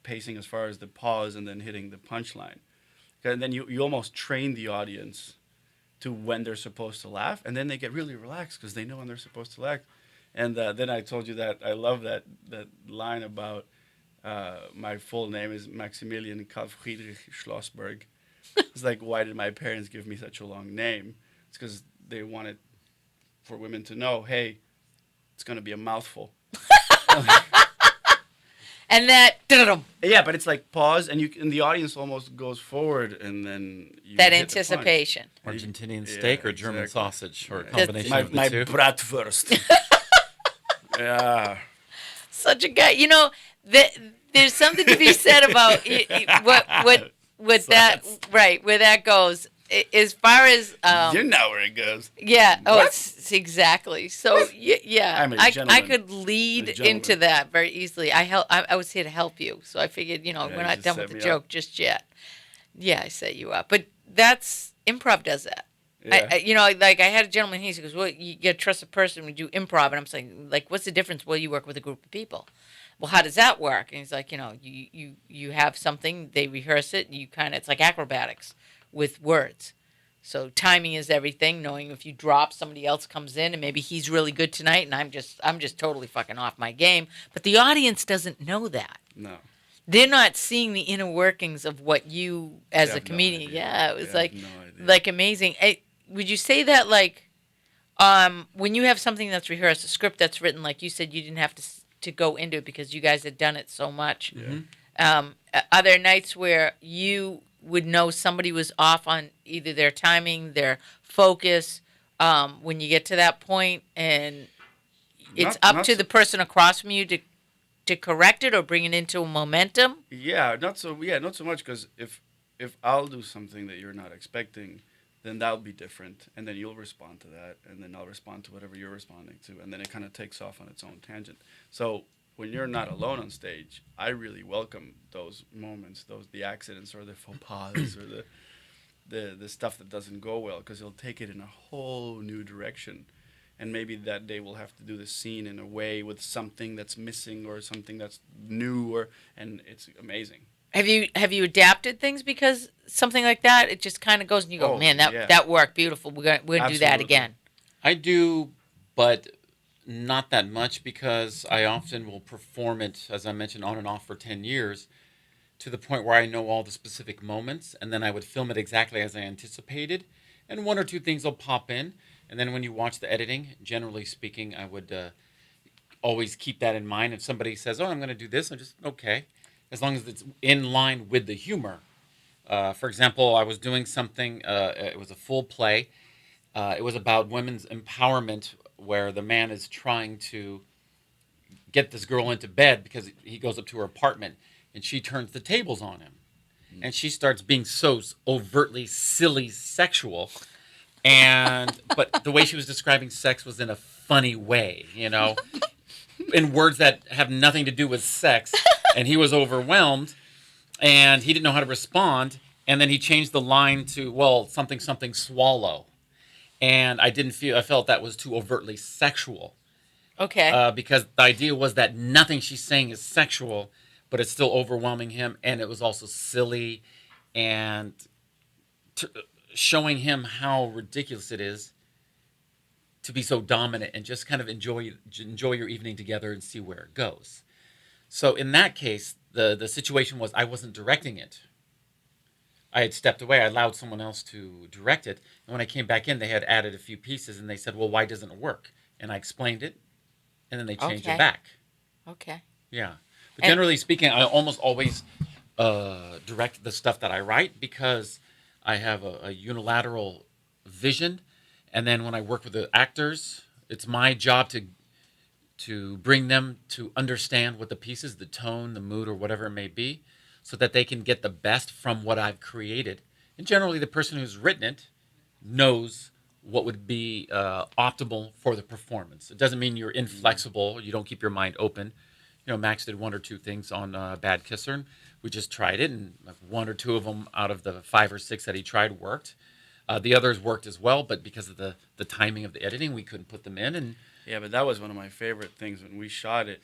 pacing as far as the pause and then hitting the punchline. And then you almost train the audience to when they're supposed to laugh, and then they get really relaxed because they know when they're supposed to laugh. And then I told you that I love that line about my full name is Maximilian Karl Friedrich Schlossberg. It's like, why did my parents give me such a long name? It's because they wanted for women to know, hey, it's going to be a mouthful. And that... Yeah, but it's like pause, and the audience almost goes forward, and then... that anticipation. Argentinian steak or German sausage, or a combination of the two. My bratwurst. Yeah. Such a guy. There's something to be said about what that... Right, where that goes. As far as you know where it goes. Yeah. Oh, it's exactly. So yeah, I'm a I could lead into that very easily. I was here to help you, so I figured we're not done with the joke just yet. Yeah, I set you up, but that's improv does that. Yeah. Like I had a gentleman. He goes, "Well, you get a trusted person when you do improv," and I'm saying, like, what's the difference? Well, you work with a group of people. Well, how does that work? And he's like, you have something, they rehearse it, and it's like acrobatics with words. So timing is everything, knowing if you drop, somebody else comes in and maybe he's really good tonight and I'm just totally fucking off my game. But the audience doesn't know that. No. They're not seeing the inner workings of what you as a comedian. No, it was like amazing. Would you say that like when you have something that's rehearsed, a script that's written, like you said, you didn't have to go into it because you guys had done it so much. Yeah. Are there nights where you would know somebody was off on either their timing, their focus, when you get to that point, and it's up to the person across from you to correct it or bring it into a momentum? Yeah, not so much, because if I'll do something that you're not expecting, then that'll be different, and then you'll respond to that, and then I'll respond to whatever you're responding to, and then it kind of takes off on its own tangent. So when you're not alone on stage, I really welcome those moments, the accidents or the faux pas or the stuff that doesn't go well, because it'll take it in a whole new direction. And maybe that day we'll have to do the scene in a way with something that's missing or something that's new, and it's amazing. Have you adapted things because something like that? It just kind of goes and you go, Oh, man, yeah. that worked beautiful. We're gonna do that Absolutely. again. I do, but not that much, because I often will perform it, as I mentioned, on and off for 10 years, to the point where I know all the specific moments, and then I would film it exactly as I anticipated, and one or two things will pop in, and then when you watch the editing, generally speaking, I would always keep that in mind. If somebody says, oh, I'm going to do this, I'm just, okay, as long as it's in line with the humor. For example, I was doing something, it was a full play. It was about women's empowerment, where the man is trying to get this girl into bed because he goes up to her apartment and she turns the tables on him. And she starts being so overtly silly sexual. But the way she was describing sex was in a funny way, in words that have nothing to do with sex. And he was overwhelmed, and he didn't know how to respond. And then he changed the line to, well, something, something, swallow. And I felt that was too overtly sexual. Okay. Because the idea was that nothing she's saying is sexual, but it's still overwhelming him. And it was also silly, and showing him how ridiculous it is to be so dominant and just kind of enjoy your evening together and see where it goes. So in that case, the situation was I wasn't directing it. I had stepped away. I allowed someone else to direct it. And when I came back in, they had added a few pieces, and they said, well, why doesn't it work? And I explained it, and then they changed it back. Okay. Yeah. But generally speaking, I almost always direct the stuff that I write, because I have a unilateral vision. And then when I work with the actors, it's my job to bring them to understand what the piece is, the tone, the mood, or whatever it may be, so that they can get the best from what I've created. And generally, the person who's written it knows what would be optimal for the performance. It doesn't mean you're inflexible, you don't keep your mind open. Max did one or two things on Bad Kisser, and we just tried it, and one or two of them out of the 5 or 6 that he tried worked. The others worked as well, but because of the timing of the editing, we couldn't put them in. And Yeah, but that was one of my favorite things. When we shot it,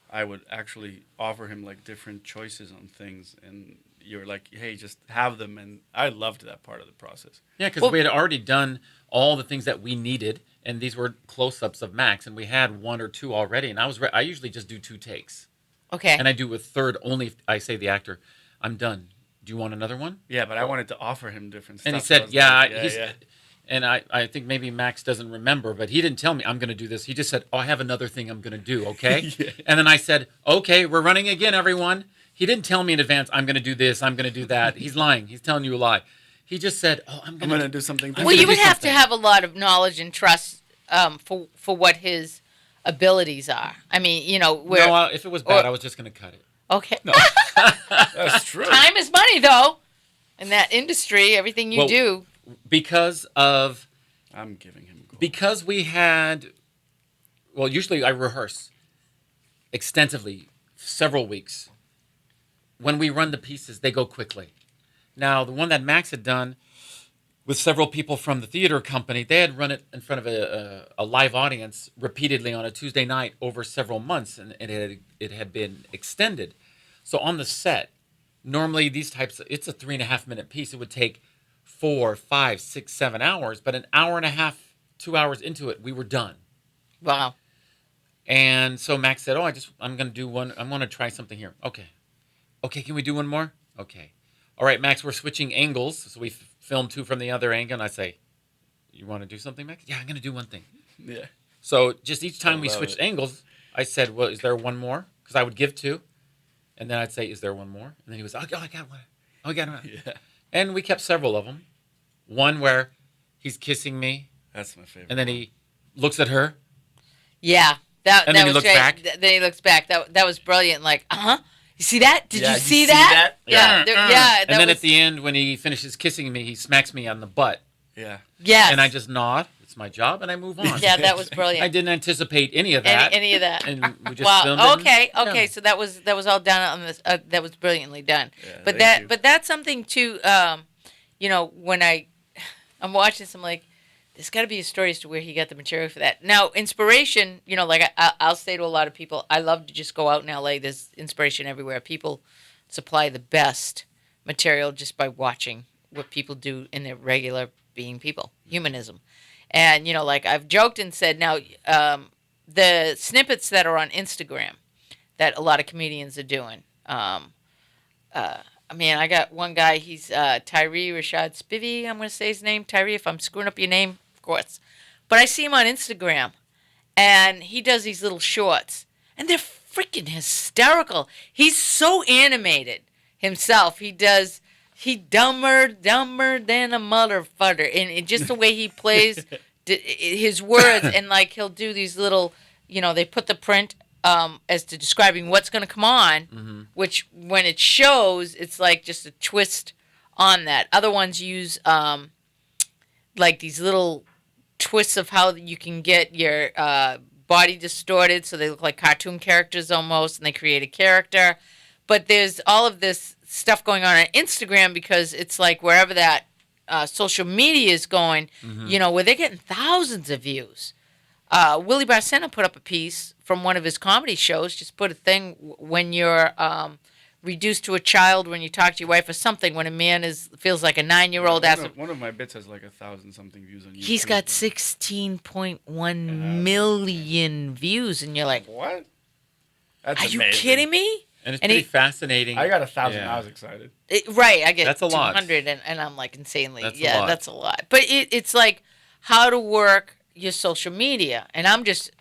I would actually offer him like different choices on things, and you were like, hey, just have them. And I loved that part of the process. yeah, because we had already done all the things that we needed, and these were close-ups of Max, and we had 1 or 2 already. And I usually just do 2 takes. Okay. And I do a third only if I say to the actor, I'm done. Do you want another one? Yeah, but I wanted to offer him different stuff. And he so I said, was yeah, like, yeah. And I think maybe Max doesn't remember, but he didn't tell me I'm going to do this. He just said, oh, I have another thing I'm going to do, okay? Yeah. And then I said, okay, we're running again, everyone. He didn't tell me in advance, I'm going to do this, I'm going to do that. He's lying. He's telling you a lie. He just said, oh, I'm going to do something different. Well, you gonna would do have to something. have a lot of knowledge and trust for what his abilities are. I mean, where. No, if it was bad, I was just going to cut it. Okay. No. That's true. Time is money, though. In that industry, everything you do. Because of... I'm giving him gold. Because we had... Well, usually I rehearse extensively, several weeks. When we run the pieces, they go quickly. Now, the one that Max had done with several people from the theater company, they had run it in front of a live audience repeatedly on a Tuesday night over several months, and it had been extended. So on the set, normally these types, it's a 3.5-minute piece. It would take 4, 5, 6, 7 hours, but an hour and a half, 2 hours into it, we were done. Wow. And so Max said, I'm going to do one. I'm going to try something here. Okay, can we do one more? Okay. All right, Max, we're switching angles. So we filmed 2 from the other angle, and I say, you want to do something, Max? Yeah, I'm going to do one thing. Yeah. So just each time we love switched it. angles, I said, well, is there one more? Because I would give 2. And then I'd say, is there one more? And then he was, I got one. I got one. Yeah. And we kept several of them. One where he's kissing me, That's my favorite. and then he looks at her. Yeah. And then he was looks great. back. Then he looks back. That was brilliant. Like, You see that? Did Yeah, you did see you see that? that? Yeah. Yeah. And then at the end, when he finishes kissing me, he smacks me on the butt. Yeah. Yes. And I just nod. It's my job, and I move on. Yeah, that was brilliant. I didn't anticipate any of that. Any of that. And we just filmed it. Wow. and- Okay. yeah. So that was all done on this. That was brilliantly done. Yeah, but thank you. but that's something too. When I'm watching this, I'm like, there's got to be a story as to where he got the material for that. Now, inspiration. Like I'll say to a lot of people, I love to just go out in LA. There's inspiration everywhere. People supply the best material just by watching what people do in their regular being people, humanism. And, I've joked and said, now, the snippets that are on Instagram that a lot of comedians are doing. I got one guy, he's Tyree Rashad Spivey, I'm going to say his name. Tyree, if I'm screwing up your name, of course. But I see him on Instagram, and he does these little shorts, and they're freaking hysterical. He's so animated himself. He dumber than a motherfucker. And just the way he plays his words, and he'll do these little, they put the print as to describing what's going to come on, which when it shows, it's like just a twist on that. Other ones use these little twists of how you can get your body distorted so they look like cartoon characters almost, and they create a character. But there's all of this stuff going on Instagram because it's like wherever that social media is going, where they're getting thousands of views. Willie Barcena put up a piece from one of his comedy shows, just put a thing when you're reduced to a child when you talk to your wife or something, when a man feels like a 9-year-old. One of my bits has like 1,000 something views on YouTube. He's got 16.1 million views, and you're like, what? That's are you amazing. kidding me? And it's pretty fascinating. I got 1,000. Yeah. I was excited. Right, I get That's a lot. 200, and I'm like insanely. That's a yeah, lot. that's a lot. But it's like how to work your social media, and I'm just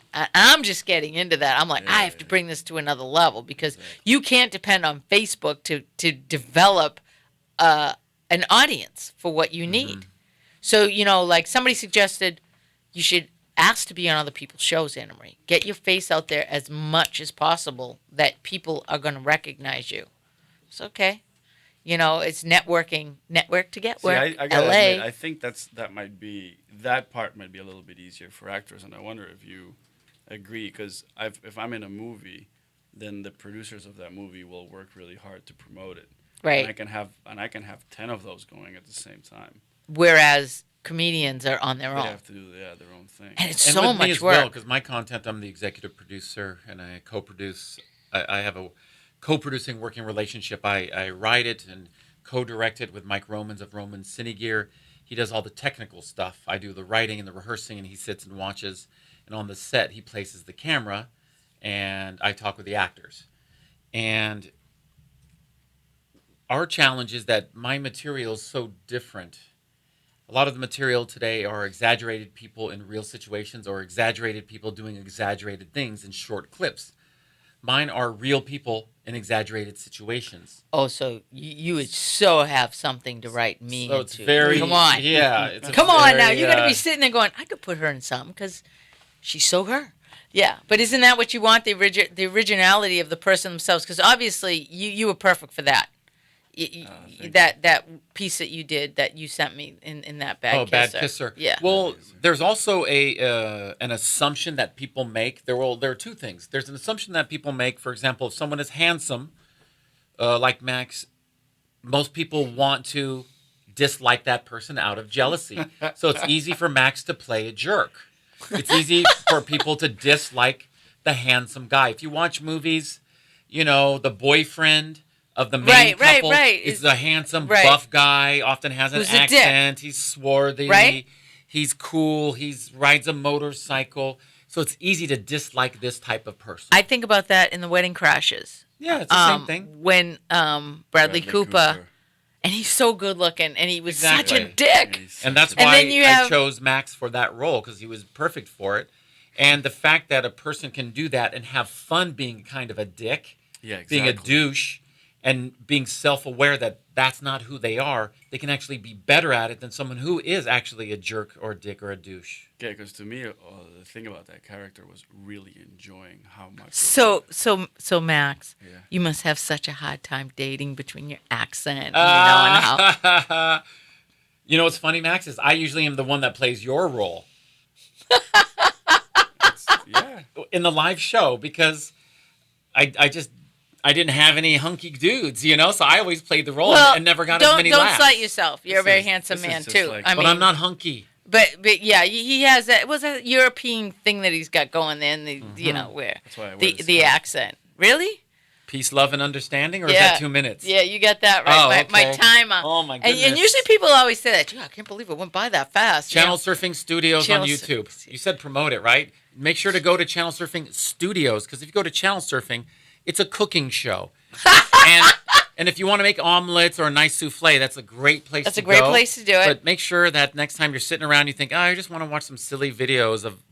getting into that. I'm like, I have to bring this to another level because you can't depend on Facebook to develop an audience for what you need. So somebody suggested you should ask to be on other people's shows, AnnaMarie. Get your face out there as much as possible that people are going to recognize you. It's okay. It's networking. Network to get work. See, I gotta LA. admit, I think that part might be a little bit easier for actors, and I wonder if you agree, because if I'm in a movie, then the producers of that movie will work really hard to promote it. Right. And I can have 10 of those going at the same time. Whereas comedians are on their They own. have to do their own thing. And it's And so with me much as well, work. because my content, I'm the executive producer, and I co-produce. I have a co-producing working relationship. I write it and co-direct it with Mike Romans of Romans Cinegear. He does all the technical stuff. I do the writing and the rehearsing, and he sits and watches. And on the set, he places the camera, and I talk with the actors. And our challenge is that my material is so different. A lot of the material today are exaggerated people in real situations or exaggerated people doing exaggerated things in short clips. Mine are real people in exaggerated situations. Oh, so you would so have something to write me So it's into. very... Come on. Yeah. It's a Come on now. very, You're going to be sitting there going, I could put her in something because she's so her. Yeah. But isn't that what you want, the originality of the person themselves? Because obviously you were perfect for that. That piece that you did that you sent me in that Bad Kisser. Bad Kisser. Yeah. Well, there's also an assumption that people make. There are two things. There's an assumption that people make. For example, if someone is handsome, like Max, most people want to dislike that person out of jealousy. So it's easy for Max to play a jerk. It's easy for people to dislike the handsome guy. If you watch movies, the boyfriend of the main couple is the handsome buff guy, often has an accent, he's swarthy, he's cool, he rides a motorcycle. So it's easy to dislike this type of person. I think about that in The Wedding Crashes. Yeah, it's the same thing. When Bradley Cooper, and he's so good looking, and he was such a dick. And that's why I chose Max for that role, because he was perfect for it. And the fact that a person can do that and have fun being kind of a dick, being a douche, and being self-aware that that's not who they are, they can actually be better at it than someone who is actually a jerk or a dick or a douche. Yeah, because to me, the thing about that character was really enjoying how much. So Max, you must have such a hard time dating between your accent and how. You know what's funny, Max, is I usually am the one that plays your role Yeah. in the live show because I didn't have any hunky dudes, so I always played the role and never got as many laughs. Don't slight yourself. You're a very handsome man too. like- But I'm not hunky. But yeah, he has that. It was a European thing that he's got going there, and where That's why I wear the this the hat. accent. Really? Peace, love, and understanding, or is Yeah. that 2 minutes? Yeah, you got that right. Oh, my okay. timer. Oh, my And goodness. usually people always say that. Gee, I can't believe it went by that fast. Channel Surfing Studios Channel on YouTube. You said promote it, right? Make sure to go to Channel Surfing Studios, because if you go to Channel Surfing, it's a cooking show. and if you want to make omelets or a nice souffle, that's a great place That's to a great go. place to do it. But make sure that next time you're sitting around, you think, I just want to watch some silly videos of,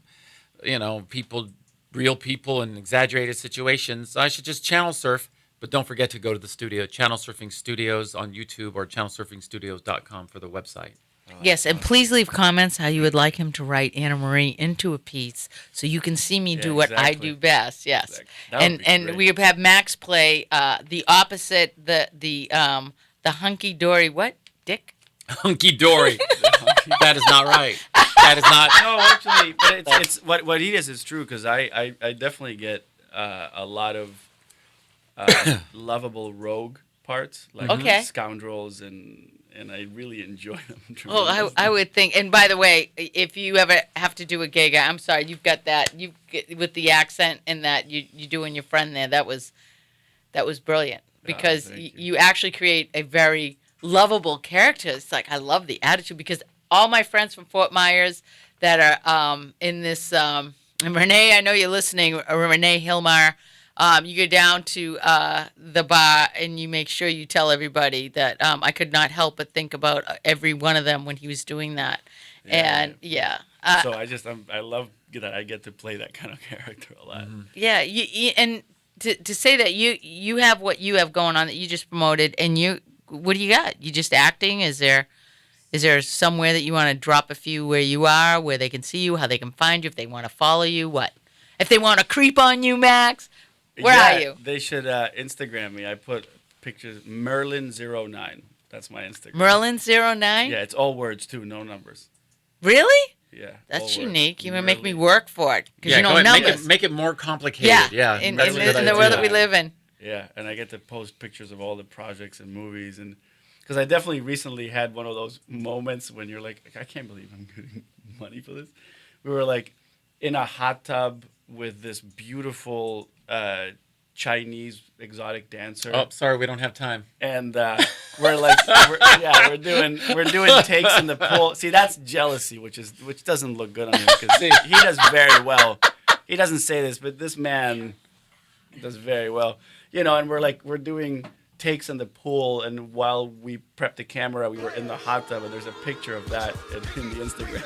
people, real people in exaggerated situations. I should just channel surf. But don't forget to go to the studio, Channel Surfing Studios on YouTube or channelsurfingstudios.com for the website. Yes, and please leave comments how you would like him to write Anna-Marie into a piece so you can see me do what I exactly. do best. Yes. Exactly. That would be And great. we have Max play the opposite, the hunky dory what? Dick? Hunky dory. That is not right. That is not. No, actually, but it's what he does is true because I definitely get a lot of lovable rogue parts, like Okay. scoundrels, and I really enjoy them. Oh, I would think. And by the way, if you ever have to do a gig, I'm sorry, you've got that. You with the accent and that you doing your friend there. That was brilliant because thank you actually create a very lovable character. It's like I love the attitude because all my friends from Fort Myers that are in this. And Renee, I know you're listening. Renee Hilmar. You go down to the bar and you make sure you tell everybody that I could not help but think about every one of them when he was doing that. And So I love that I get to play that kind of character a lot. yeah, and to say that you have what you have going on that you just promoted, and what do you got? You just acting? Is there somewhere that you want to drop a few where you are, where they can see you, how they can find you, if they want to follow you, what? If they want to creep on you, Max? Where are you? They should Instagram me. I put pictures Merlin09. That's my Instagram. Merlin09? Yeah, it's all words too, no numbers. really? Yeah. all That's words. you want to make me Merlin. work for it because you know go ahead, numbers. make it more complicated. Yeah, in that's a good the world that we idea. live in. Yeah, and I get to post pictures of all the projects and movies, and because I definitely recently had one of those moments when you're like, I can't believe I'm getting money for this. We were like in a hot tub with this beautiful Chinese exotic dancer. Oh, sorry, we don't have time. And we're like, we're doing takes in the pool. See, that's jealousy, which doesn't look good on him because he does very well. He doesn't say this, but this man does very well. And we're doing takes in the pool, and while we prepped the camera, we were in the hot tub, and there's a picture of that in the Instagram.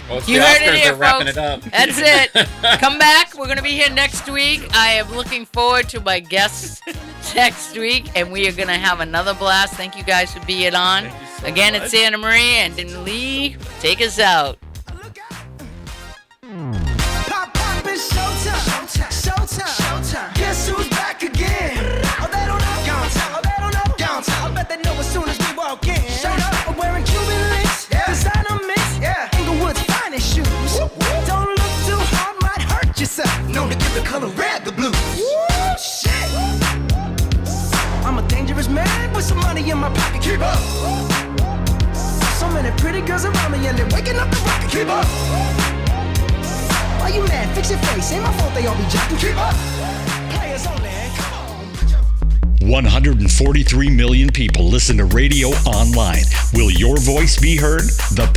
Well, it's You the heard Oscars, it here, they're wrapping folks. it up. That's it. Come back. We're going to be here next week. I am looking forward to my guests next week, and we are going to have another blast. Thank you guys for being on. Thank you so Again, much. it's Anna-Marie, and then Lee, take us out. Look out. Pop, it's showtime. Showtime. Guess who's back again? Oh, they don't know. I bet they know as soon as we walk in. I'm wearing Cuban links, designer mix, Inglewood's finest shoes. Don't look too hard, might hurt yourself. Known to give the color red the blues. Shit. I'm a dangerous man with some money in my pocket. Keep up. So many pretty girls around me and they're waking up the rocket. Keep up. Why you mad? Fix your face. Ain't my fault they all be jocking. Keep up. Players only. Come on. 143 million people listen to radio online. Will your voice be heard? The